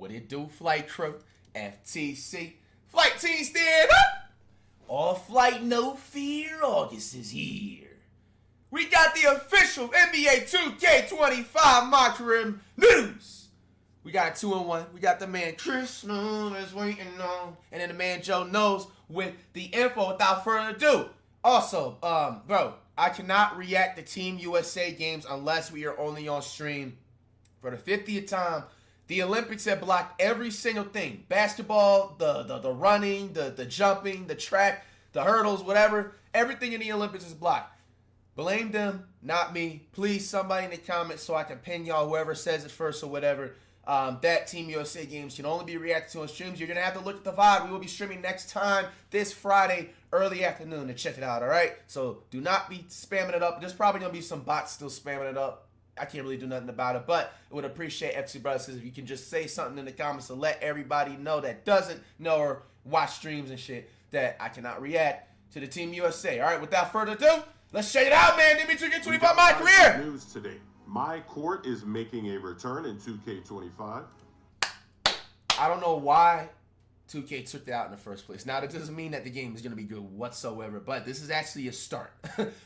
What it do, flight crew? FTC. Flight team stand up! All flight, no fear. August is here. We got the official NBA 2K25 mock rim news. We got 2-1. We got the man Chris is waiting on. And then the man Joe knows with the info without further ado. Also, bro, I cannot react to Team USA games unless we are only on stream. For the 50th time, the Olympics have blocked every single thing. Basketball, the running, the jumping, the track, the hurdles, whatever. Everything in the Olympics is blocked. Blame them, not me. Please, somebody in the comments so I can pin y'all, whoever says it first or whatever. That Team USA games can only be reacted to on streams. You're going to have to look at the VOD. We will be streaming next time this Friday, early afternoon, to check it out, all right? So do not be spamming it up. There's probably going to be some bots still spamming it up. I can't really do nothing about it, but I would appreciate FC Brothers if you can just say something in the comments to let everybody know that doesn't know or watch streams and shit that I cannot react to the Team USA. All right, without further ado, let's check it out, man. Didn't mean to get 25 my career. News today. My court is making a return in 2K25. I don't know why 2K took that out in the first place. Now, that doesn't mean that the game is going to be good whatsoever, but this is actually a start.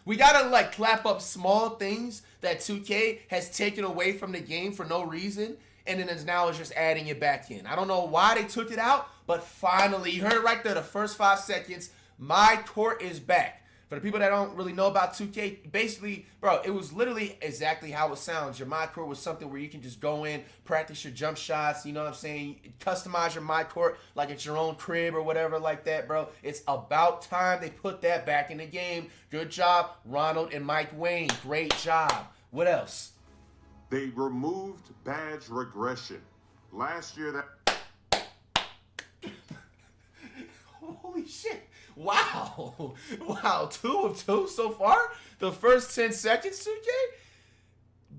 We got to, like, clap up small things that 2K has taken away from the game for no reason, and then now is just adding it back in. I don't know why they took it out, but finally, you heard it right there, the first 5 seconds, my court is back. For the people that don't really know about 2K, basically, bro, it was literally exactly how it sounds. Your My Court was something where you can just go in, practice your jump shots, you know what I'm saying? Customize your My Court like it's your own crib or whatever like that, bro. It's about time they put that back in the game. Good job, Ronald and Mike Wayne. Great job. What else? They removed badge regression. Last year, that... Holy shit. Wow. Wow, 2 of 2 so far? The first 10 seconds, 2K?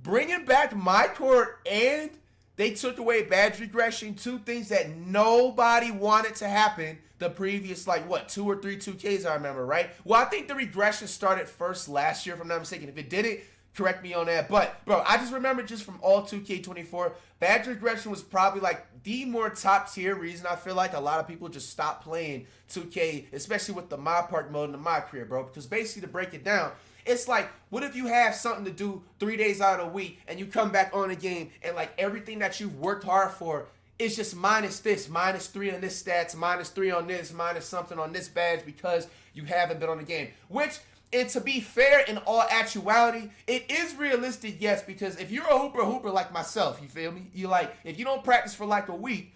Bringing back my court, and they took away badge regression, 2 things that nobody wanted to happen the previous, like, what, 2 or 3 2Ks I remember, right? Well, I think the regression started first last year, if I'm not mistaken. If it didn't, correct me on that. But, bro, I just remember just from all 2K24, badge regression was probably, like, the more top-tier reason I feel like a lot of people just stopped playing 2K, especially with the My Park mode and the My Career, bro. Because basically, to break it down, it's like, what if you have something to do 3 days out of the week, and you come back on the game, and, like, everything that you've worked hard for is just minus this, -3 on this stats, -3 on this, minus something on this badge because you haven't been on the game. Which... And to be fair, in all actuality, it is realistic, yes, because if you're a hooper like myself, you feel me? You like, if you don't practice for like a week,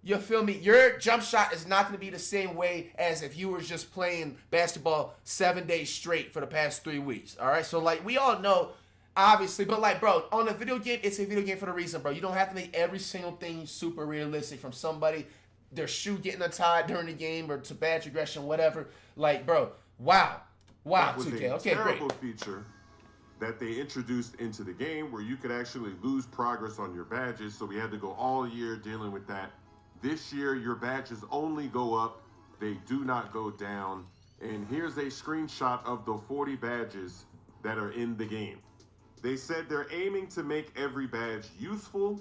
you feel me? Your jump shot is not going to be the same way as if you were just playing basketball 7 days straight for the past 3 weeks, all right? So, like, we all know, obviously, but, like, bro, on a video game, it's a video game for a reason, bro. You don't have to make every single thing super realistic from somebody, their shoe getting untied during the game or to badge regression, whatever. Like, bro, wow. Wow, 2K. Okay, great. Terrible feature that they introduced into the game where you could actually lose progress on your badges. So we had to go all year dealing with that. This year, your badges only go up. They do not go down. And here's a screenshot of the 40 badges that are in the game. They said they're aiming to make every badge useful.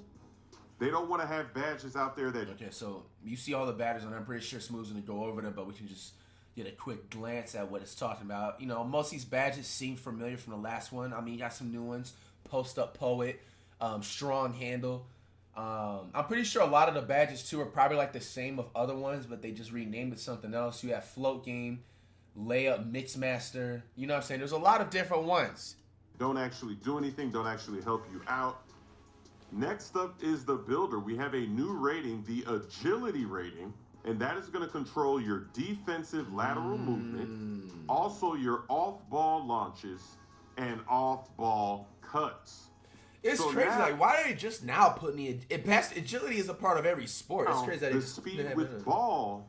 They don't want to have badges out there that... Okay, so you see all the badges, and I'm pretty sure Smooth's going to go over them, but we can just... get a quick glance at what it's talking about. You know, most of these badges seem familiar from the last one. I mean, you got some new ones. Post Up Poet, Strong Handle. I'm pretty sure a lot of the badges, too, are probably like the same of other ones, but they just renamed it something else. You have Float Game, Layup Mixmaster. You know what I'm saying? There's a lot of different ones. Don't actually do anything, don't actually help you out. Next up is the Builder. We have a new rating, the Agility rating. And that is going to control your defensive lateral movement, also your off-ball launches and off-ball cuts. It's so crazy. Now, like, why are they just now putting the best agility is a part of every sport? It's crazy that the speed with ball,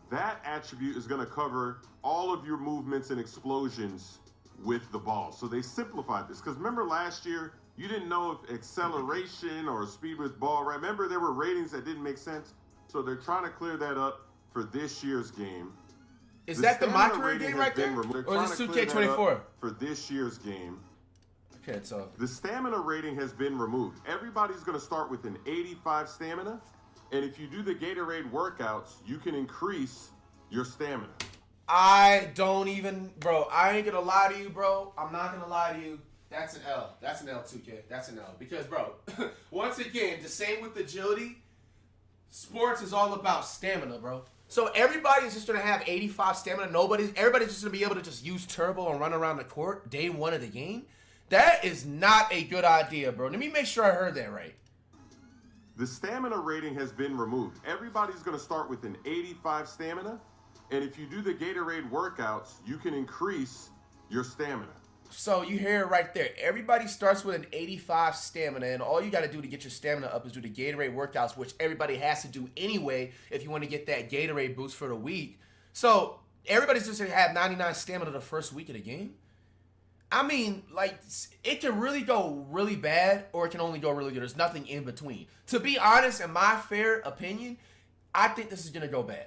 that attribute is going to cover all of your movements and explosions with the ball. So they simplified this because remember last year you didn't know if acceleration or speed with ball. Right? Remember there were ratings that didn't make sense. So they're trying to clear that up for this year's game. Is that the My Career game right there? Or is this 2K24? For this year's game. Okay, so. The stamina rating has been removed. Everybody's going to start with an 85 stamina. And if you do the Gatorade workouts, you can increase your stamina. I don't even, bro. I ain't gonna lie to you, bro. I'm not gonna lie to you. That's an L. That's an L, 2K. That's an L. Because, bro, once again, the same with agility. Sports is all about stamina, bro. So everybody's just gonna have 85 stamina. Everybody's just gonna be able to just use turbo and run around the court day one of the game. That is not a good idea, bro. Let me make sure I heard that right. The stamina rating has been removed. Everybody's gonna start with an 85 stamina. And if you do the Gatorade workouts, you can increase your stamina. So you hear it right there. Everybody starts with an 85 stamina, and all you got to do to get your stamina up is do the Gatorade workouts, which everybody has to do anyway if you want to get that Gatorade boost for the week. So everybody's just going to have 99 stamina the first week of the game. I mean, like, it can really go really bad, or it can only go really good. There's nothing in between. To be honest, in my fair opinion, I think this is going to go bad.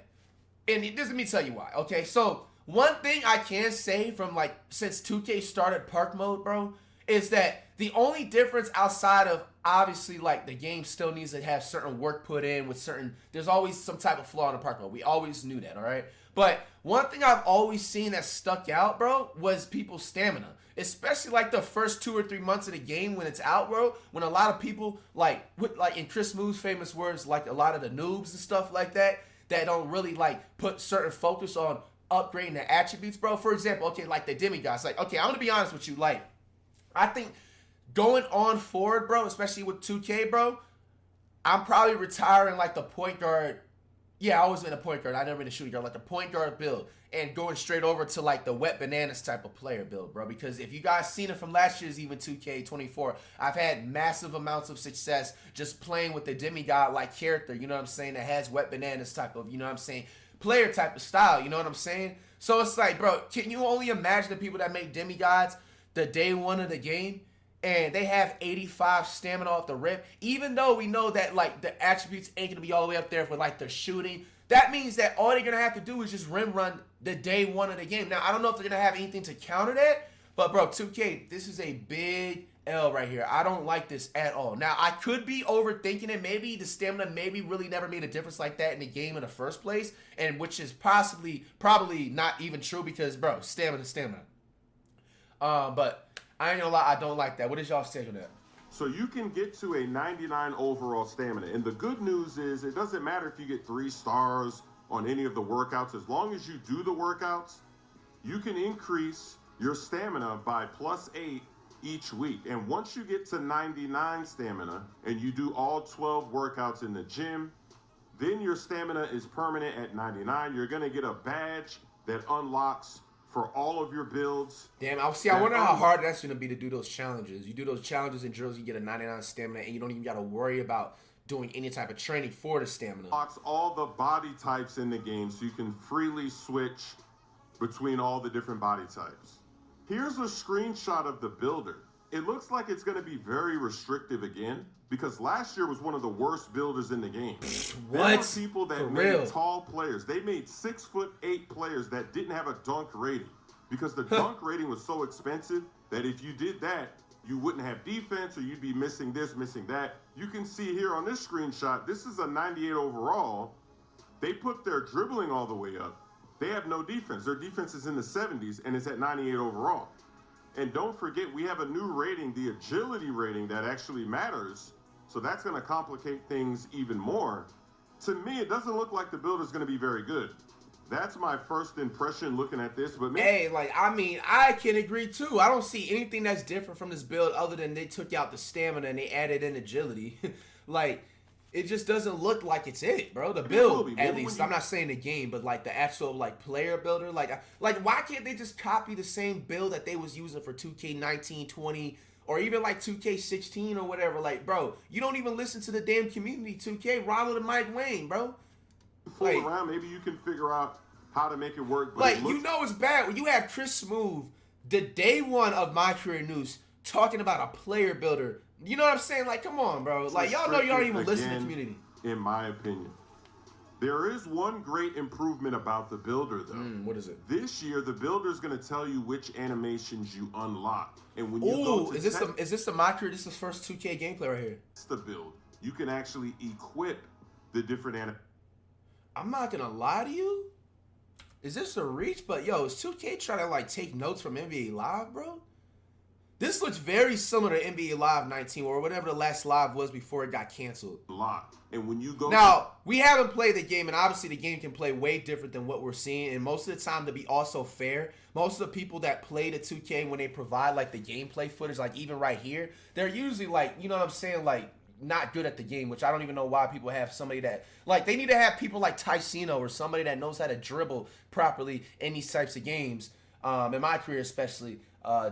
And let me tell you why. Okay, so one thing I can say from, like, since 2K started park mode, bro, is that the only difference outside of, obviously, like, the game still needs to have certain work put in with certain, there's always some type of flaw in the park mode. We always knew that, all right? But one thing I've always seen that stuck out, bro, was people's stamina. Especially, like, the first 2 or 3 months of the game when it's out, bro, when a lot of people, like in Chris Moo's famous words, like, a lot of the noobs and stuff like that don't really, like, put certain focus on upgrading the attributes, bro. For example, okay, like the demigods. Like, okay, I'm gonna be honest with you. Like, I think going on forward, bro, especially with 2K, bro, I'm probably retiring, like, the point guard. Yeah, I was in a point guard. I never been a shooting guard. Like, the point guard build. And going straight over to, like, the wet bananas type of player build, bro. Because if you guys seen it from last year's even 2K24, I've had massive amounts of success just playing with the demigod-like character, you know what I'm saying, that has wet bananas type of, you know what I'm saying, player type of style, you know what I'm saying? So it's like, bro, can you only imagine the people that make demigods the day one of the game? And they have 85 stamina off the rip, even though we know that, like, the attributes ain't going to be all the way up there for, like, the shooting. That means that all they're going to have to do is just rim run the day one of the game. Now, I don't know if they're going to have anything to counter that, but, bro, 2K, this is a big L right here. I don't like this at all. Now, I could be overthinking it. Maybe the stamina maybe really never made a difference like that in the game in the first place, and which is probably not even true because, bro, stamina. But I ain't gonna lie, I don't like that. What is y'all's take on that? So you can get to a 99 overall stamina. And the good news is it doesn't matter if you get 3 stars on any of the workouts. As long as you do the workouts, you can increase your stamina by +8 each week. And once you get to 99 stamina and you do all 12 workouts in the gym, then your stamina is permanent at 99. You're going to get a badge that unlocks for all of your builds. Damn, I wonder how hard that's going to be to do those challenges. You do those challenges in drills, you get a 99 stamina, and you don't even got to worry about doing any type of training for the stamina. Unlocks all the body types in the game, so you can freely switch between all the different body types. Here's a screenshot of the builder. It looks like it's going to be very restrictive again, because last year was one of the worst builders in the game. What? There were people that made tall players. They made 6'8" players that didn't have a dunk rating, because the dunk rating was so expensive that if you did that, you wouldn't have defense, or you'd be missing this, missing that. You can see here on this screenshot, this is a 98 overall. They put their dribbling all the way up. They have no defense. Their defense is in the 70s, and it's at 98 overall. And don't forget, we have a new rating, the agility rating, that actually matters. So that's going to complicate things even more. To me, it doesn't look like the build is going to be very good. That's my first impression looking at this. But hey, like, I mean, I can agree too. I don't see anything that's different from this build other than they took out the stamina and they added in agility. Like, it just doesn't look like it's it, bro. The build, at least. I'm not saying the game, but, like, the actual, like, player builder. Like, why can't they just copy the same build that they was using for 2K19, 20, or even, like, 2K16 or whatever? Like, bro, you don't even listen to the damn community, 2K. Ronald and Mike Wayne, bro. Fool around, maybe you can figure out how to make it work. But like, you know it's bad when you have Chris Smooth, the day one of My Career News, talking about a player builder. You know what I'm saying? Like, come on, bro. Like, y'all know y'all don't even listen to the community. In my opinion. There is one great improvement about the builder, though. What is it? This year, the builder is going to tell you which animations you unlock. And when you go to is this the My Career? This is the first 2K gameplay right here. It's the build. You can actually equip the different I'm not gonna lie to you. Is this a reach? But yo, is 2K trying to like take notes from NBA Live, bro? This looks very similar to NBA Live 19 or whatever the last live was before it got canceled. Lot. And when you go now, we haven't played the game, and obviously the game can play way different than what we're seeing. And most of the time, to be also fair, most of the people that play the 2K when they provide like the gameplay footage, like even right here, they're usually like, you know what I'm saying, like not good at the game, which I don't even know why people have somebody that, like, they need to have people like Ticino or somebody that knows how to dribble properly in these types of games, in my career especially,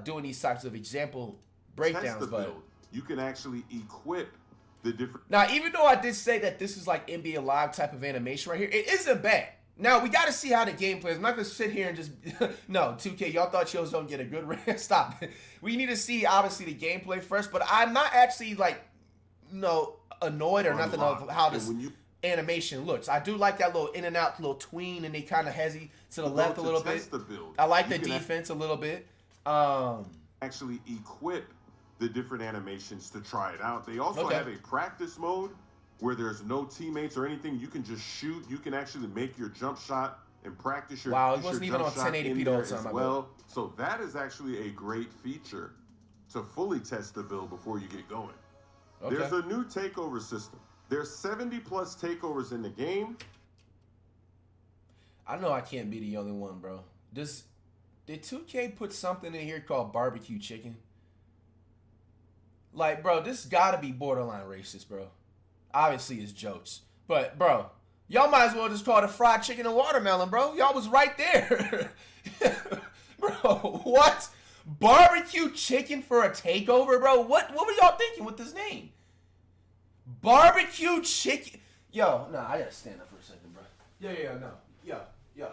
doing these types of example breakdowns. But you can actually equip the different. Now, even though I did say that this is like NBA Live type of animation right here, it isn't bad. Now, we got to see how the game plays. I'm not going to sit here and just... no, 2K, y'all thought you was going to get a good rant. Stop. We need to see, obviously, the gameplay first. But I'm not actually, like, annoyed or nothing of how this animation looks. I do like that little in and out, little tween, and they kind of hezzy to the left a little bit. I like the defense a little bit. Actually equip the different animations to try it out. They also have a practice mode where there's no teammates or anything. You can just shoot. You can actually make your jump shot and practice your Wow, it wasn't even on 1080p the whole time. Well, so that is actually a great feature to fully test the build before you get going. There's a new takeover system. There's 70 plus takeovers in the game. I know I can't be the only one, bro. Did 2K put something in here called barbecue chicken? Like, bro, this gotta be borderline racist, bro. Obviously, it's jokes. But, bro, y'all might as well just call it fried chicken and watermelon, bro. Y'all was right there. Bro, what? Barbecue chicken for a takeover, bro? What were y'all thinking with this name? Barbecue chicken. Yo, nah, I gotta stand up for a second, bro. Yo.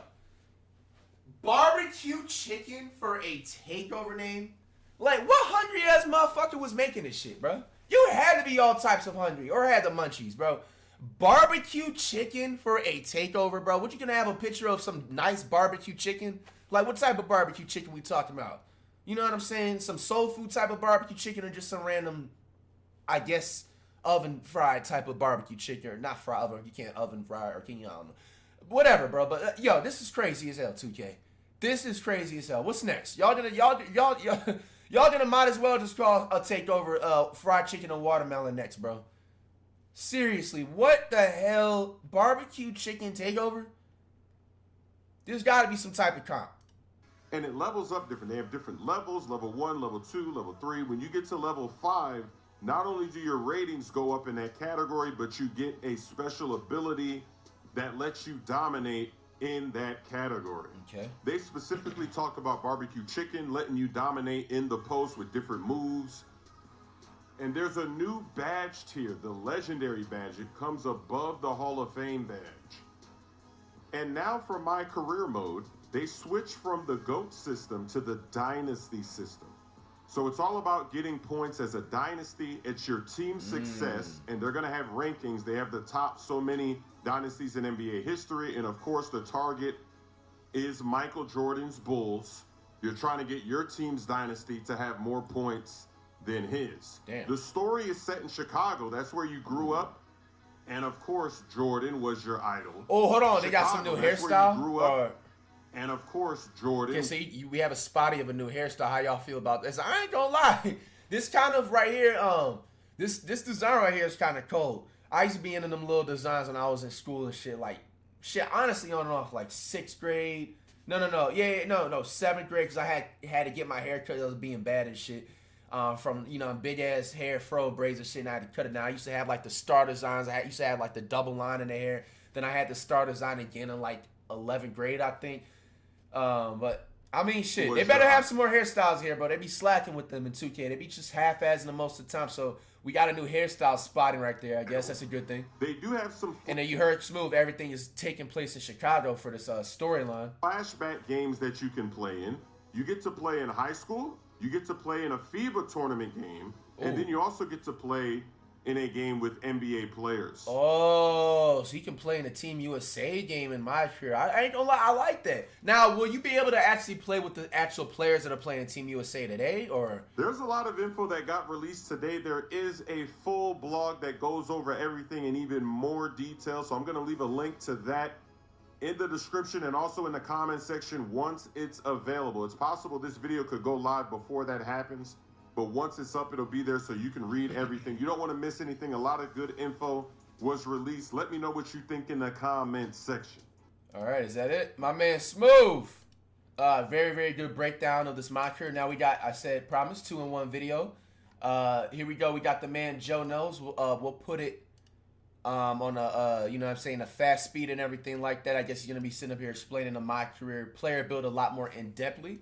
Barbecue chicken for a takeover name? Like, what hungry ass motherfucker was making this shit, bro? You had to be all types of hungry or had the munchies, bro. Barbecue chicken for a takeover, bro. What, you gonna have a picture of some nice barbecue chicken? Like, what type of barbecue chicken we talking about? You know what I'm saying? Some soul food type of barbecue chicken or just some random, I guess, oven fried type of barbecue chicken? Or not fried oven. You can't oven fry, or can you? I don't know. Whatever, bro. But yo, this is crazy as hell, 2K. This is crazy as hell. What's next? Y'all gonna might as well just call a takeover fried chicken and watermelon next, bro. Seriously, what the hell? Barbecue chicken takeover? There's gotta be some type of comp. And it levels up different. They have different levels, level 1, level 2, level 3. When you get to level 5, not only do your ratings go up in that category, but you get a special ability that lets you dominate in that category. Okay. They specifically talk about barbecue chicken, letting you dominate in the post with different moves. And there's a new badge tier, the legendary badge. It comes above the Hall of Fame badge. And now for my career mode, they switch from the GOAT system to the Dynasty system. So it's all about getting points as a dynasty. It's your team's success, and they're going to have rankings. They have the top so many dynasties in NBA history, and of course the target is Michael Jordan's Bulls. You're trying to get your team's dynasty to have more points than his. Damn. The story is set in Chicago. That's where you grew up, and of course Jordan was your idol. Oh, hold on, Chicago, they got some new that's hairstyle. where you grew up. And of course, Jordan. Okay, so we have a spotty of a new hairstyle. How y'all feel about this? I ain't gonna lie. This kind of right here, this design right here is kind of cold. I used to be into them little designs when I was in school and shit. Like, shit, honestly, on and off, like 6th grade. No, 7th grade, because I had to get my hair cut. I was being bad and shit. From, big ass hair, fro braids and shit, and I had to cut it down. I used to have like the star designs. I used to have like the double line in the hair. Then I had the star design again in like 11th grade, I think. But I mean, shit, they better have some more hairstyles here, bro. They be slacking with them in 2K. They be just half-assing them most of the time. So we got a new hairstyle spotting right there. I guess that's a good thing. They do have some. And then you heard Smooth. Everything is taking place in Chicago for this storyline. Flashback games that you can play in. You get to play in high school. You get to play in a FIBA tournament game, and then you also get to play in a game with NBA players. Oh, so he can play in a Team USA game in my career. I ain't gonna lie, I like that. Now, will you be able to actually play with the actual players that are playing in Team USA today, or? There's a lot of info that got released today. There is a full blog that goes over everything in even more detail, so I'm gonna leave a link to that in the description and also in the comment section once it's available. It's possible this video could go live before that happens, but once it's up, it'll be there so you can read everything. You don't want to miss anything. A lot of good info was released. Let me know what you think in the comment section. All right, is that it? My man Smooth. Very, very good breakdown of this mock career. Now we got, I said, promise, 2-in-1 video. Here we go. We got the man Joe Knows. We'll put it on a, you know what I'm saying, a fast speed and everything like that. I guess he's going to be sitting up here explaining the mock career player build a lot more in-depthly.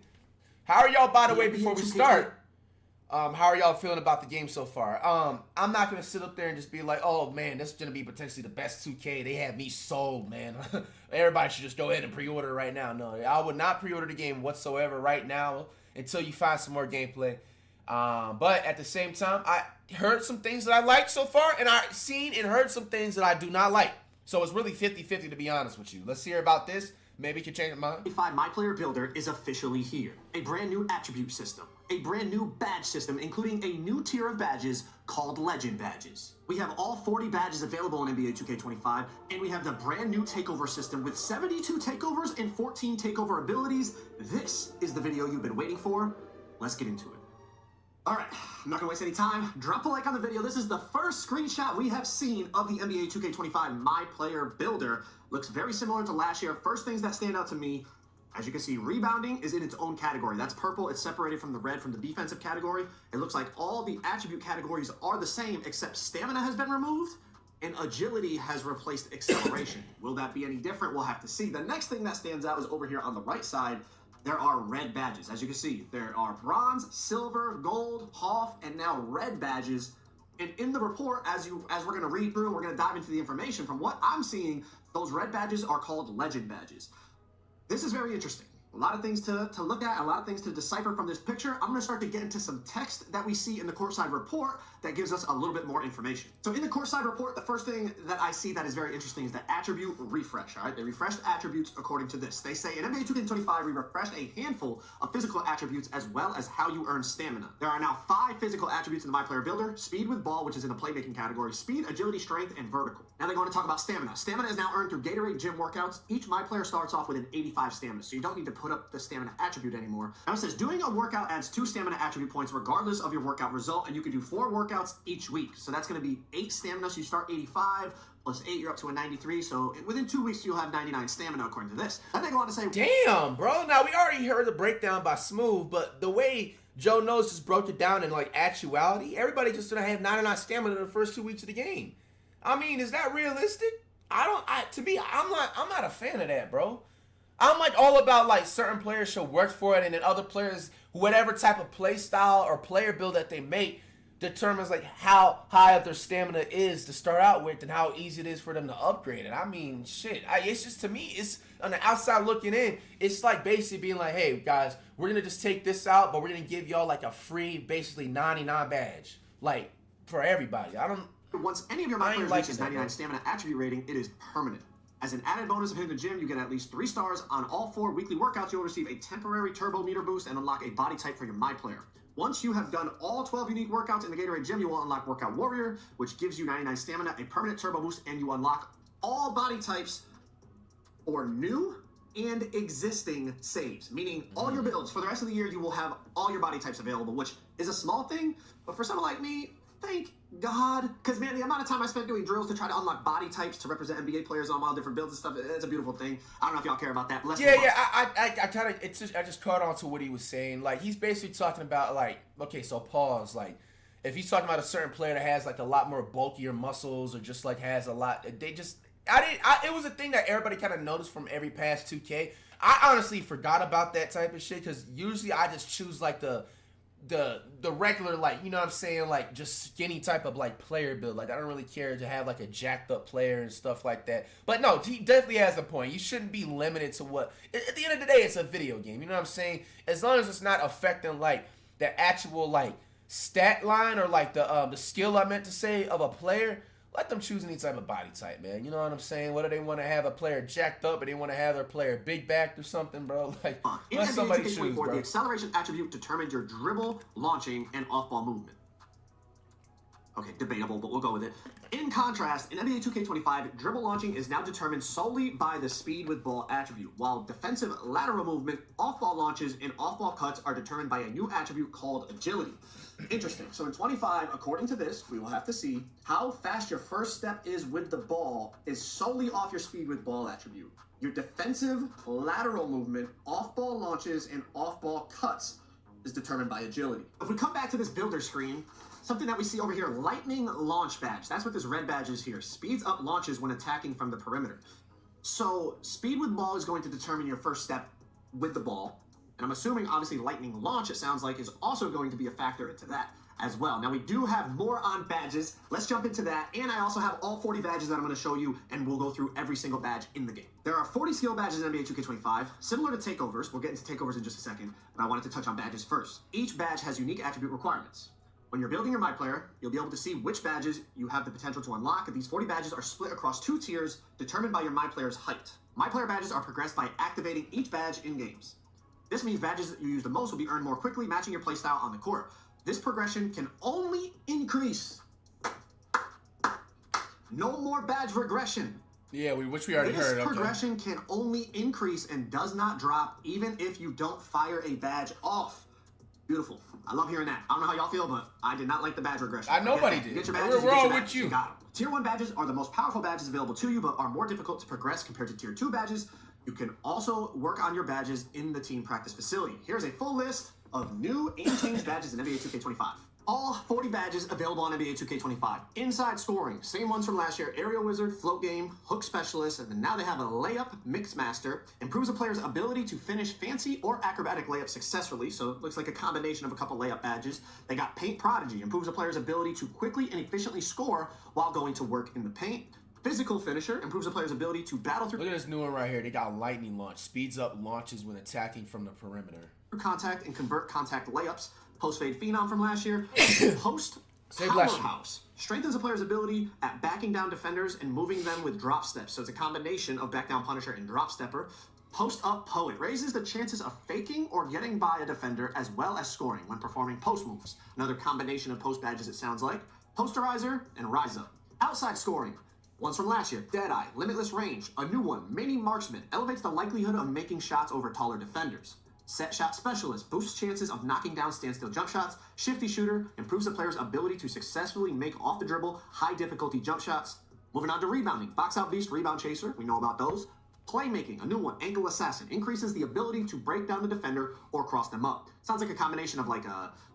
How are y'all, by the way, before we start? How are y'all feeling about the game so far? I'm not going to sit up there and just be like, oh, man, this is going to be potentially the best 2K. They have me sold, man. Everybody should just go ahead and pre-order right now. No, I would not pre-order the game whatsoever right now until you find some more gameplay. But at the same time, I heard some things that I liked so far, and I've seen and heard some things that I do not like. So it's really 50-50 to be honest with you. Let's hear about this. Maybe you can change your mind. My Player Builder is officially here. A brand new attribute system, a brand new badge system, including a new tier of badges called Legend Badges. We have all 40 badges available in NBA 2K25, and we have the brand new Takeover system with 72 takeovers and 14 takeover abilities. This is the video you've been waiting for. Let's get into it. All right, I'm not gonna waste any time. Drop a like on the video. This is the first screenshot we have seen of the NBA 2K25 My Player Builder. Looks very similar to last year. First things that stand out to me, as you can see, rebounding is in its own category. That's purple. It's separated from the red from the defensive category. It looks like all the attribute categories are the same, except stamina has been removed and agility has replaced acceleration. Will that be any different? We'll have to see. The next thing that stands out is over here on the right side. There are red badges. As you can see, there are bronze, silver, gold, HOF, and now red badges. And in the report, as we're going to read through and we're going to dive into the information, from what I'm seeing, those red badges are called Legend Badges. This is very interesting. A lot of things to look at, a lot of things to decipher from this picture. I'm going to start to get into some text that we see in the courtside report that gives us a little bit more information. So in the courtside report, the first thing that I see that is very interesting is the attribute refresh, all right? They refreshed attributes according to this. They say in NBA 2K25, we refreshed a handful of physical attributes as well as how you earn stamina. There are now 5 physical attributes in the My Player Builder: speed with ball, which is in the playmaking category, speed, agility, strength, and vertical. Now they're going to talk about stamina. Stamina is now earned through Gatorade gym workouts. Each My Player starts off with an 85 stamina, so you don't need to put up the stamina attribute anymore. Now it says doing a workout adds 2 stamina attribute points regardless of your workout result, and you can do 4 workouts each week. So that's going to be 8 stamina, so you start 85, plus 8, you're up to a 93, so within 2 weeks you'll have 99 stamina according to this. Then they go on to say, damn, bro. Now, we already heard the breakdown by Smooth, but the way Joe Knows just broke it down in, like, actuality, everybody just gonna have 99 stamina in the first 2 weeks of the game. I mean, is that realistic? I'm not a fan of that, bro. I'm like all about like certain players should work for it, and then other players, whatever type of play style or player build that they make, determines like how high up their stamina is to start out with and how easy it is for them to upgrade it. I mean, shit. It's just, to me, it's on the outside looking in, it's like basically being like, hey guys, we're gonna just take this out, but we're gonna give y'all like a free, basically 99 badge, like for everybody. Once any of your My Players reaches 99 stamina attribute rating, it is permanent. As an added bonus of hitting the gym, you get at least 3 stars. On all 4 weekly workouts, you'll receive a temporary turbo meter boost and unlock a body type for your My Player. Once you have done all 12 unique workouts in the Gatorade gym, you will unlock Workout Warrior, which gives you 99 stamina, a permanent turbo boost, and you unlock all body types for new and existing saves, meaning all your builds for the rest of the year, you will have all your body types available, which is a small thing, but for someone like me, thank God, because man, the amount of time I spent doing drills to try to unlock body types to represent NBA players on all different builds and stuff, it's a beautiful thing. I don't know if y'all care about that. But I just caught on to what he was saying. Like, he's basically talking about, like, okay, so pause, like, if he's talking about a certain player that has like a lot more bulkier muscles or just like has a lot, it was a thing that everybody kind of noticed from every past 2K. I honestly forgot about that type of shit because usually I just choose like the regular, like, you know what I'm saying, like just skinny type of like player build. Like, I don't really care to have like a jacked up player and stuff like that. But no, he definitely has a point. You shouldn't be limited to what, at the end of the day, it's a video game. You know what I'm saying? As long as it's not affecting like the actual like stat line or like the skill I meant to say of a player, let them choose any type of body type, man. You know what I'm saying? Whether they want to have a player jacked up or they want to have their player big backed or something, bro. Like, let somebody choose, bro. The acceleration attribute determined your dribble, launching, and off-ball movement. Okay, debatable, but we'll go with it. In contrast, in NBA 2K25, dribble launching is now determined solely by the speed with ball attribute, while defensive lateral movement, off-ball launches, and off-ball cuts are determined by a new attribute called agility. Interesting. So in 25, according to this, we will have to see how fast your first step is with the ball is solely off your speed with ball attribute. Your defensive lateral movement, off-ball launches, and off-ball cuts is determined by agility. If we come back to this builder screen, something that we see over here, lightning launch badge. That's what this red badge is here. Speeds up launches when attacking from the perimeter. So speed with ball is going to determine your first step with the ball. And I'm assuming, obviously, lightning launch, it sounds like, is also going to be a factor into that as well. Now, we do have more on badges. Let's jump into that. And I also have all 40 badges that I'm going to show you, and we'll go through every single badge in the game. There are 40 skill badges in NBA 2K25, similar to Takeovers. We'll get into Takeovers in just a second, but I wanted to touch on badges first. Each badge has unique attribute requirements. When you're building your My Player, you'll be able to see which badges you have the potential to unlock. These 40 badges are split across 2 tiers, determined by your My Player's height. My Player badges are progressed by activating each badge in games. This means badges that you use the most will be earned more quickly, matching your playstyle on the court. This progression can only increase. No more badge regression. Yeah, which we already heard. This progression can only increase and does not drop even if you don't fire a badge off. Beautiful. I love hearing that. I don't know how y'all feel, but I did not like the badge regression. Nobody did. Get your badges, we're all with you. You got them. Tier 1 badges are the most powerful badges available to you, but are more difficult to progress compared to Tier 2 badges. You can also work on your badges in the team practice facility. Here's a full list of new and changed badges in NBA 2K25. All 40 badges available on NBA 2K25. Inside scoring, same ones from last year. Aerial Wizard, Float Game, Hook Specialist, and then now they have a Layup Mix Master. Improves a player's ability to finish fancy or acrobatic layups successfully, so it looks like a combination of a couple layup badges. They got Paint Prodigy. Improves a player's ability to quickly and efficiently score while going to work in the paint. Physical Finisher improves a player's ability to battle through... Look at this new one right here. They got Lightning Launch. Speeds up launches when attacking from the perimeter. Contact and convert contact layups. Post-fade Phenom from last year. Post Powerhouse strengthens a player's ability at backing down defenders and moving them with drop steps. So it's a combination of back down Punisher and drop stepper. Post-up Poet raises the chances of faking or getting by a defender as well as scoring when performing post moves. Another combination of post badges, it sounds like. Posterizer and Rise Up. Outside scoring. Ones from last year, Deadeye, Limitless Range. A new one, Mini Marksman, elevates the likelihood of making shots over taller defenders. Set Shot Specialist boosts chances of knocking down standstill jump shots. Shifty Shooter improves a player's ability to successfully make off the dribble, high difficulty jump shots. Moving on to rebounding, Box Out Beast, Rebound Chaser, we know about those. Playmaking, a new one, Ankle Assassin, increases the ability to break down the defender or cross them up. Sounds like a combination of like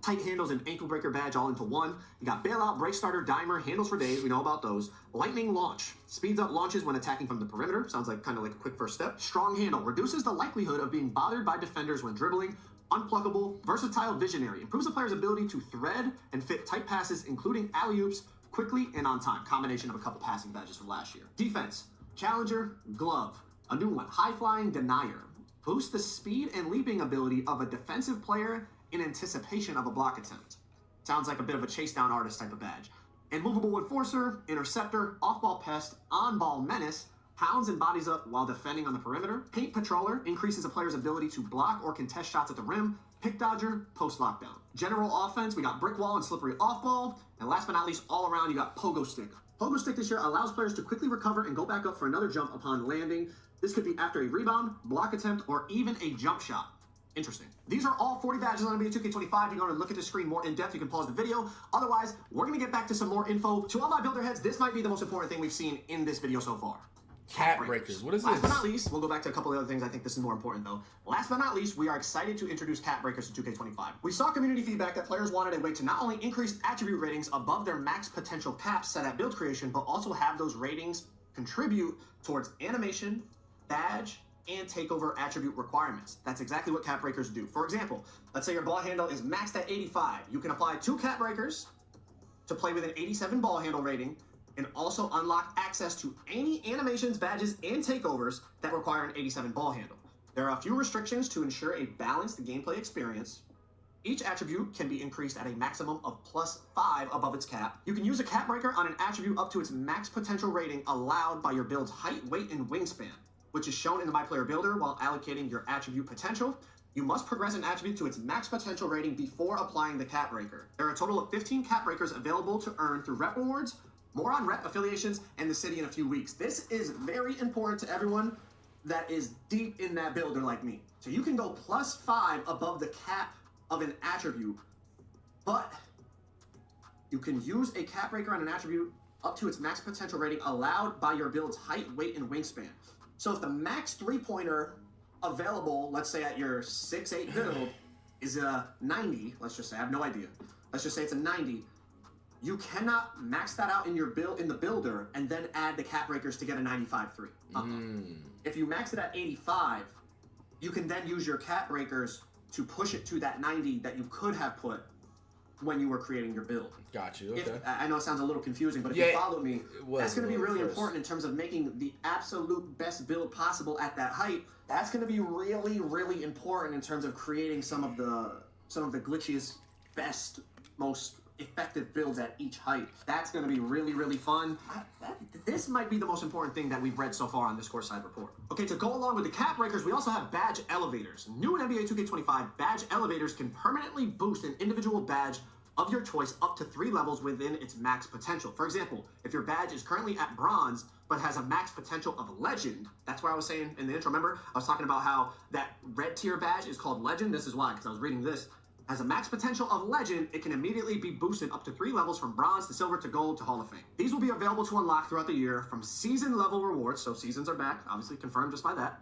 tight handles and ankle breaker badge all into one. You got Bailout, Break Starter, Dimer, Handles for Days, we know about those. Lightning Launch, speeds up launches when attacking from the perimeter. Sounds like kind of like a quick first step. Strong Handle, reduces the likelihood of being bothered by defenders when dribbling. Unpluckable, Versatile Visionary, improves a player's ability to thread and fit tight passes, including alley-oops, quickly and on time. Combination of a couple passing badges from last year. Defense, Challenger, Glove. A new one, High Flying Denier. Boosts the speed and leaping ability of a defensive player in anticipation of a block attempt. Sounds like a bit of a chase down artist type of badge. And Movable Enforcer, Interceptor, Off-Ball Pest, On-Ball Menace, pounds and bodies up while defending on the perimeter. Paint Patroller increases a player's ability to block or contest shots at the rim. Pick Dodger, Post Lockdown. General offense, we got Brick Wall and Slippery Off-Ball. And last but not least, all around, you got Pogo Stick. Pogo Stick this year allows players to quickly recover and go back up for another jump upon landing. This could be after a rebound, block attempt, or even a jump shot. Interesting. These are all 40 badges on NBA 2K25. If you want to look at the screen more in depth, you can pause the video. Otherwise, we're going to get back to some more info. To all my builder heads, this might be the most important thing we've seen in this video so far. Cat breakers. What is this? Last but not least, we'll go back to a couple of other things. I think this is more important though. Last but not least, we are excited to introduce cat breakers to 2K25. We saw community feedback that players wanted a way to not only increase attribute ratings above their max potential caps set at build creation, but also have those ratings contribute towards animation, badge, and takeover attribute requirements. That's exactly what cat breakers do. For example, let's say your ball handle is maxed at 85. You can apply 2 cat breakers to play with an 87 ball handle rating and also unlock access to any animations, badges, and takeovers that require an 87 ball handle. There are a few restrictions to ensure a balanced gameplay experience. Each attribute can be increased at a maximum of +5 above its cap. You can use a cap breaker on an attribute up to its max potential rating allowed by your build's height, weight, and wingspan, which is shown in the My Player Builder while allocating your attribute potential. You must progress an attribute to its max potential rating before applying the cap breaker. There are a total of 15 cap breakers available to earn through rep rewards, more on rep affiliations, and the city in a few weeks. This is very important to everyone that is deep in that builder like me. So you can go +5 above the cap of an attribute, but you can use a cap breaker on an attribute up to its max potential rating allowed by your build's height, weight, and wingspan. So if the max three-pointer available, let's say at your 6'8 build, is a 90, let's just say, I have no idea. Let's just say it's a 90. You cannot max that out in your build in the builder and then add the cap breakers to get a 95.3. If you max it at 85, you can then use your cap breakers to push it to that 90 that you could have put when you were creating your build. Got you. Okay. I know it sounds a little confusing, but if you follow me, that's going to be really important in terms of making the absolute best build possible at that height. That's going to be really, really important in terms of creating some of the glitchiest, best, most effective builds at each height. That's going to be really, really fun. This might be the most important thing that we've read so far on this courtside report. Okay, to go along with the cap breakers, we also have badge elevators. New in NBA 2K25, badge elevators can permanently boost an individual badge of your choice up to 3 levels within its max potential. For example, if your badge is currently at bronze but has a max potential of legend, that's where I was saying in the intro, remember? I was talking about how that red tier badge is called legend. This is why, because I was reading this. Has a max potential of legend, it can immediately be boosted up to 3 levels from bronze to silver to gold to Hall of Fame. These will be available to unlock throughout the year from season level rewards, so seasons are back, obviously confirmed just by that.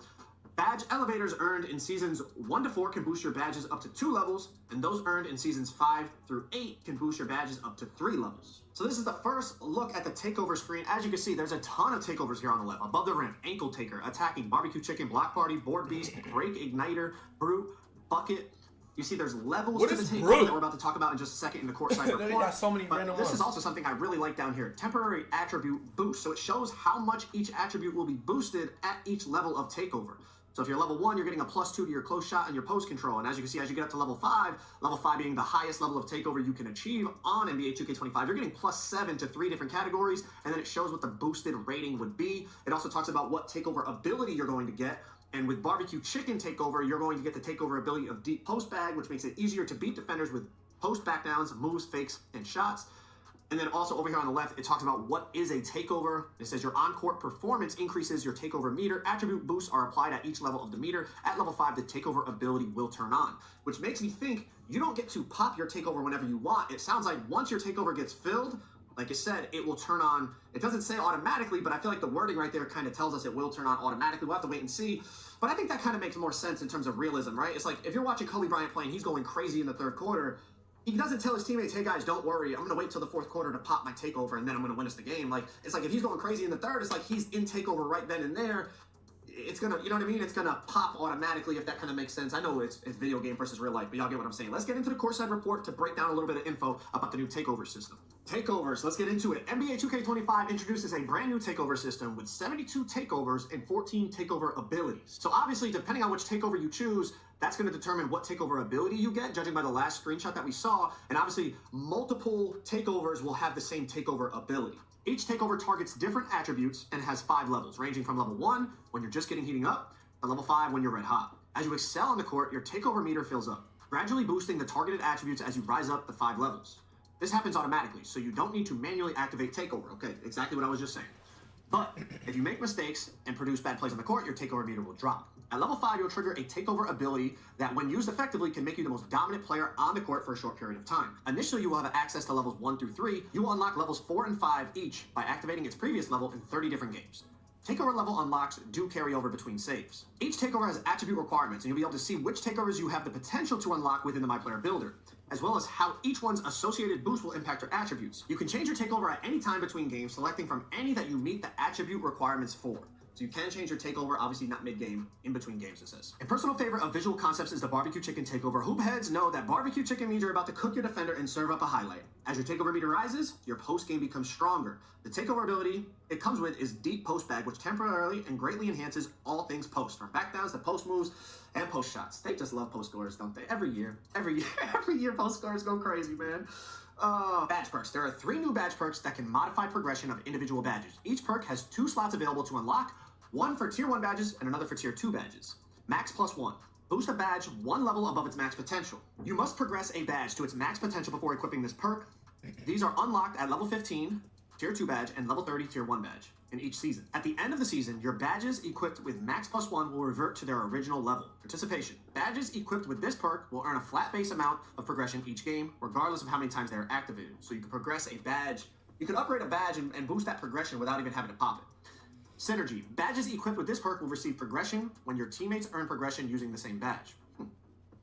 Badge elevators earned in seasons 1 to 4 can boost your badges up to 2 levels, and those earned in seasons 5 through 8 can boost your badges up to 3 levels. So this is the first look at the takeover screen. As you can see, there's a ton of takeovers here on the left. Above the rim, ankle taker, attacking, barbecue chicken, block party, board beast, break igniter, brute, bucket. You see there's levels to the takeover that we're about to talk about in just a second in the courtside report. They got so many random this ones. is also something I really like down here. Temporary attribute boost. So it shows how much each attribute will be boosted at each level of takeover. So if you're level 1, you're getting a +2 to your close shot and your post control. And as you can see, as you get up to level 5 being the highest level of takeover you can achieve on NBA 2K25, you're getting +7 to 3 different categories. And then it shows what the boosted rating would be. It also talks about what takeover ability you're going to get. And with barbecue chicken takeover, you're going to get the takeover ability of deep post bag, which makes it easier to beat defenders with post backdowns, moves, fakes, and shots. And then also over here on the left, it talks about what is a takeover. It says your on-court performance increases your takeover meter. Attribute boosts are applied at each level of the meter. At level 5, the takeover ability will turn on, which makes me think you don't get to pop your takeover whenever you want. It sounds like once your takeover gets filled, like I said, it will turn on. It doesn't say automatically, but I feel like the wording right there kind of tells us it will turn on automatically. We'll have to wait and see. But I think that kind of makes more sense in terms of realism, right? It's like if you're watching Kobe Bryant play and he's going crazy in the 3rd quarter, he doesn't tell his teammates, hey guys, don't worry, I'm going to wait till the 4th quarter to pop my takeover and then I'm going to win us the game. Like, it's like if he's going crazy in the 3rd, it's like he's in takeover right then and there. It's going to, you know what I mean? It's going to pop automatically, if that kind of makes sense. I know it's video game versus real life, but y'all get what I'm saying. Let's get into the courtside report to break down a little bit of info about the new takeover system. Takeovers, let's get into it. NBA 2K25 introduces a brand new takeover system with 72 takeovers and 14 takeover abilities. So obviously, depending on which takeover you choose, that's going to determine what takeover ability you get, judging by the last screenshot that we saw. And obviously, multiple takeovers will have the same takeover ability. Each takeover targets different attributes and has 5 levels, ranging from level 1, when you're just getting heating up, to level 5 when you're red hot. As you excel on the court, your takeover meter fills up, gradually boosting the targeted attributes as you rise up the 5 levels. This happens automatically, so you don't need to manually activate takeover. Okay, exactly what I was just saying. But if you make mistakes and produce bad plays on the court, your takeover meter will drop. At level 5, you'll trigger a takeover ability that, when used effectively, can make you the most dominant player on the court for a short period of time. Initially, you will have access to levels 1 through 3. You will unlock levels 4 and 5 each by activating its previous level in 30 different games. Takeover level unlocks do carry over between saves. Each takeover has attribute requirements, and you'll be able to see which takeovers you have the potential to unlock within the My Player Builder, as well as how each one's associated boost will impact your attributes. You can change your takeover at any time between games, selecting from any that you meet the attribute requirements for. So So you can change your takeover, obviously not mid-game, in between games, it says. A personal favorite of visual concepts is the barbecue chicken takeover. Hoop heads know that barbecue chicken means you're about to cook your defender and serve up a highlight. As your takeover meter rises, your post-game becomes stronger. The takeover ability it comes with is deep post bag, which temporarily and greatly enhances all things post, from backdowns to post moves and post shots. They just love post scorers, don't they? Every year, every year post scorers go crazy, man. Badge perks. There are 3 new badge perks that can modify progression of individual badges. Each perk has 2 slots available to unlock, one for tier 1 badges and another for tier 2 badges. Max +1. Boost a badge 1 level above its max potential. You must progress a badge to its max potential before equipping this perk. These are unlocked at level 15, tier 2 badge, and level 30, tier 1 badge in each season. At the end of the season, your badges equipped with max +1 will revert to their original level. Participation. Badges equipped with this perk will earn a flat base amount of progression each game, regardless of how many times they are activated. So you can progress a badge. You can upgrade a badge and boost that progression without even having to pop it. Synergy. Badges equipped with this perk will receive progression when your teammates earn progression using the same badge.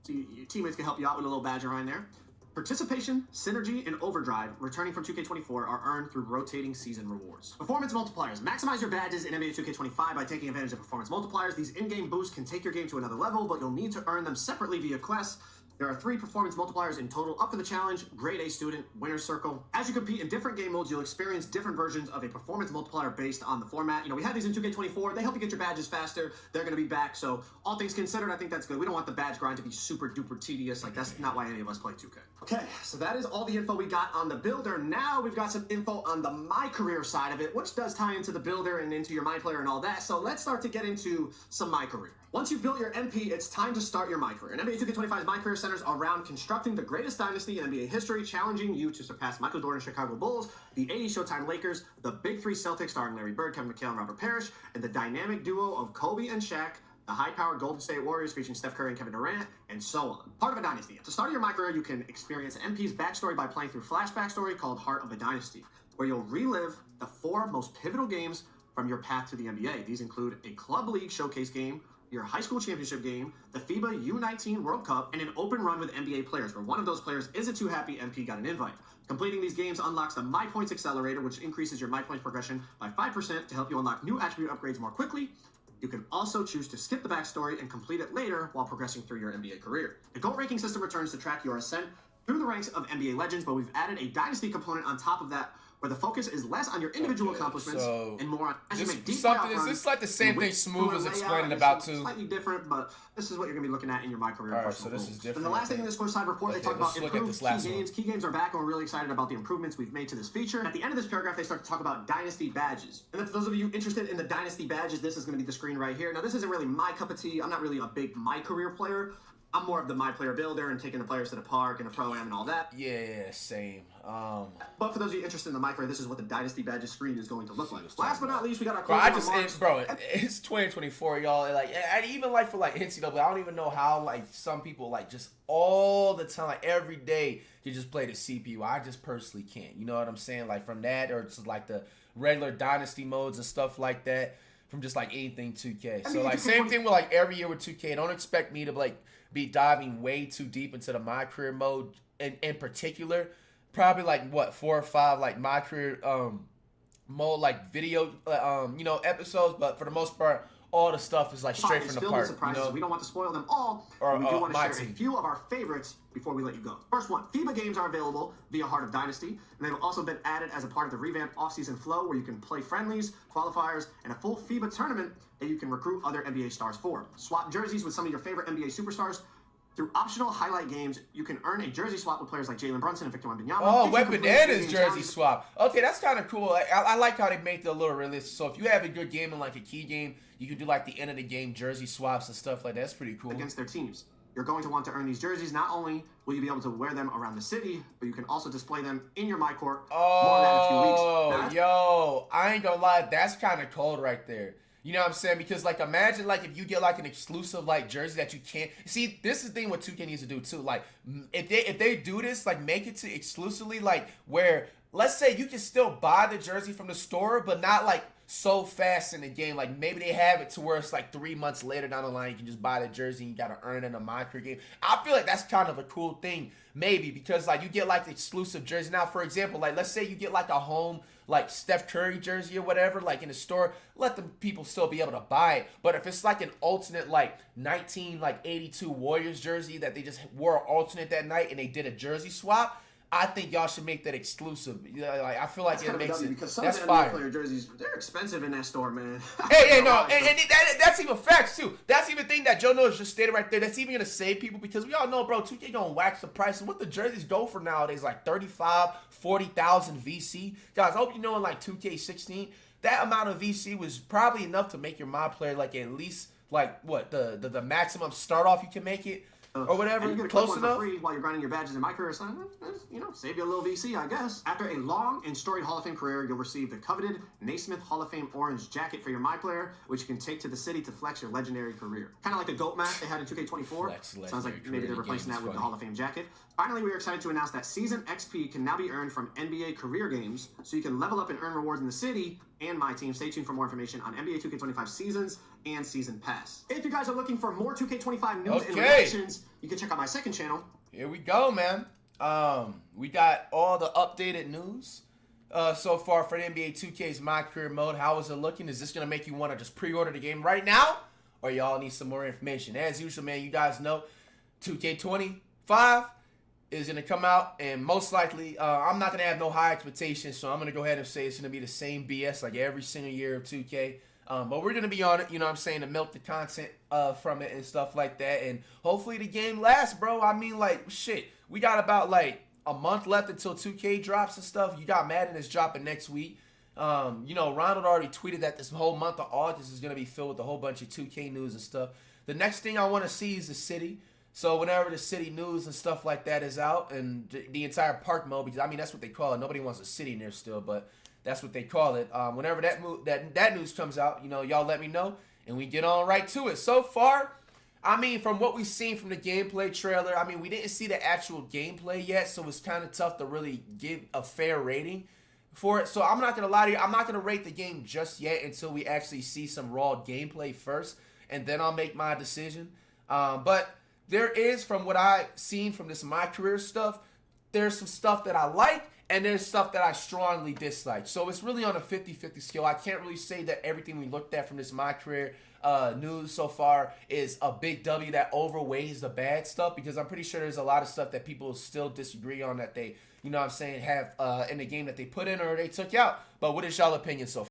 So your teammates can help you out with a little badge around there. Participation, Synergy, and Overdrive, returning from 2K24, are earned through rotating season rewards. Performance multipliers. Maximize your badges in NBA 2K25 by taking advantage of performance multipliers. These in-game boosts can take your game to another level, but you'll need to earn them separately via quests. There are 3 performance multipliers in total. Up for the challenge, Grade A student, Winner's Circle. As you compete in different game modes, you'll experience different versions of a performance multiplier based on the format. You know, we had these in 2K24. They help you get your badges faster. They're going to be back. So all things considered, I think that's good. We don't want the badge grind to be super duper tedious. Like, that's not why any of us play 2K. Okay, so that is all the info we got on the builder. Now we've got some info on the My Career side of it, which does tie into the builder and into your My Player and all that. So let's start to get into some My Career. Once you've built your MP, it's time to start your My Career. And NBA 2K25's My Career centers around constructing the greatest dynasty in NBA history, challenging you to surpass Michael Jordan's Chicago Bulls, the 80s Showtime Lakers, the Big Three Celtics starring Larry Bird, Kevin McHale, and Robert Parrish, and the dynamic duo of Kobe and Shaq, the high-powered Golden State Warriors featuring Steph Curry and Kevin Durant, and so on. Part of a dynasty. At the start of your My Career, you can experience MP's backstory by playing through Flashback Story called Heart of a Dynasty, where you'll relive the 4 most pivotal games from your path to the NBA. These include a Club League Showcase game, your high school championship game, the FIBA U19 World Cup, and an open run with NBA players, where one of those players isn't too happy MP got an invite. Completing these games unlocks the My Points Accelerator, which increases your My Points progression by 5% to help you unlock new attribute upgrades more quickly. You can also choose to skip the backstory and complete it later while progressing through your NBA career. The GOAT ranking system returns to track your ascent through the ranks of NBA legends, but we've added a dynasty component on top of that, where the focus is less on your individual accomplishments and more on as you make deep playoff runs. This is like the same thing Smooth was explaining about too. Slightly different, but this is what you're going to be looking at in your My Career. All right, so this is different. And the last thing in this course side report, they talk about improved key games. Key games are back, and we're really excited about the improvements we've made to this feature. At the end of this paragraph, they start to talk about Dynasty badges. And for those of you interested in the Dynasty badges, this is going to be the screen right here. Now, this isn't really my cup of tea. I'm not really a big My Career player. I'm more of the My Player builder and taking the players to the park and the Pro-Am and all that. Yeah, same. But for those of you interested in the My Career, this is what the Dynasty badges screen is going to look like. Last but not least, we got our it's 2024, y'all. Like, and even like for like NCAA, I don't even know how like some people like just all the time, like every day, you just play the CPU. I just personally can't. You know what I'm saying? Like from that, or just like the regular Dynasty modes and stuff like that. From just like anything 2K. So like same thing with like every year with 2K. Don't expect me to like be diving way too deep into the My Career mode in particular. Probably like what 4 or 5 like My Career mode like video episodes, but for the most part all the stuff is like straight from the park. You know? We don't want to spoil them all, but we do want to share a few of our favorites before we let you go. First one, FIBA games are available via Heart of Dynasty, and they've also been added as a part of the revamped offseason flow, where you can play friendlies, qualifiers, and a full FIBA tournament that you can recruit other NBA stars for. Swap jerseys with some of your favorite NBA superstars. Through optional highlight games, you can earn a jersey swap with players like Jalen Brunson and Victor Wembanyama. Oh, Wembanyama's jersey swap. Okay, that's kind of cool. I like how they make it a little realistic. So if you have a good game in like a key game, you can do like the end of the game jersey swaps and stuff like that. That's pretty cool. Against their teams. You're going to want to earn these jerseys. Not only will you be able to wear them around the city, but you can also display them in your My Court more than a few weeks. Yo, I ain't gonna lie, that's kind of cold right there. You know what I'm saying? Because like imagine like if you get like an exclusive like jersey that you can't see. This is the thing what 2K needs to do too. Like if they do this, like make it to exclusively like where let's say you can still buy the jersey from the store, but not like so fast in the game. Like maybe they have it to where it's like 3 months later down the line you can just buy the jersey and you gotta earn it in a My Career game. I feel like that's kind of a cool thing maybe because like you get like the exclusive jersey. Now for example, like let's say you get like a home like Steph Curry jersey or whatever, like in the store, let the people still be able to buy it. But if it's like an alternate like 1982 Warriors jersey that they just wore alternate that night and they did a jersey swap, I think y'all should make that exclusive. Like I feel like it makes it. Because some That's of the fire. NBA player jerseys, they're expensive in that store, man. Hey, no, and that's even facts too. That's even thing that Joe Noah just stated right there. That's even gonna save people because we all know, bro, 2K gonna wax the prices. What the jerseys go for nowadays, like 35, 40,000 VC. Guys, I hope you know in like 2K16, that amount of VC was probably enough to make your mod player like at least like what the maximum start off you can make it. Or whatever, and you get close one enough. for free while you're grinding your badges in my career assignment. Save you a little VC, I guess. After a long and storied Hall of Fame career, you'll receive the coveted Naismith Hall of Fame orange jacket for your my player, which you can take to the city to flex your legendary career. Kind of like the GOAT match they had in 2K24. Sounds like maybe they're replacing that with the Hall of Fame jacket. Finally, we are excited to announce that Season XP can now be earned from NBA career games, so you can level up and earn rewards in the city and my team. Stay tuned for more information on NBA 2K25 seasons and Season Pass. If you guys are looking for more 2K25 news and reactions, you can check out my second channel. Here we go, man. We got all the updated news so far for the NBA 2K's My Career Mode. How is it looking? Is this going to make you want to just pre-order the game right now? Or y'all need some more information? As usual, man, you guys know 2K25 is going to come out, and most likely, I'm not going to have no high expectations, so I'm going to go ahead and say it's going to be the same BS like every single year of 2K. But we're going to be on it, you know what I'm saying, to milk the content from it and stuff like that, and hopefully the game lasts, bro. I mean, like, shit, we got about, like, a month left until 2K drops and stuff. You got Madden is dropping next week. You know, Ronald already tweeted that this whole month of August is going to be filled with a whole bunch of 2K news and stuff. The next thing I want to see is the city. So whenever the city news and stuff like that is out, and the entire park mode, because I mean that's what they call it. Nobody wants a city in there still, but that's what they call it. Whenever that news comes out, you know, y'all let me know, and we get on right to it. So far, I mean, from what we've seen from the gameplay trailer, I mean, we didn't see the actual gameplay yet, so it's kind of tough to really give a fair rating for it. So I'm not gonna lie to you, I'm not gonna rate the game just yet until we actually see some raw gameplay first, and then I'll make my decision. But there is, from what I've seen from this My Career stuff, there's some stuff that I like, and there's stuff that I strongly dislike. So it's really on a 50-50 scale. I can't really say that everything we looked at from this My Career news so far is a big W that overweighs the bad stuff, because I'm pretty sure there's a lot of stuff that people still disagree on that they, you know what I'm saying, have in the game that they put in or they took out. But what is y'all opinion so far?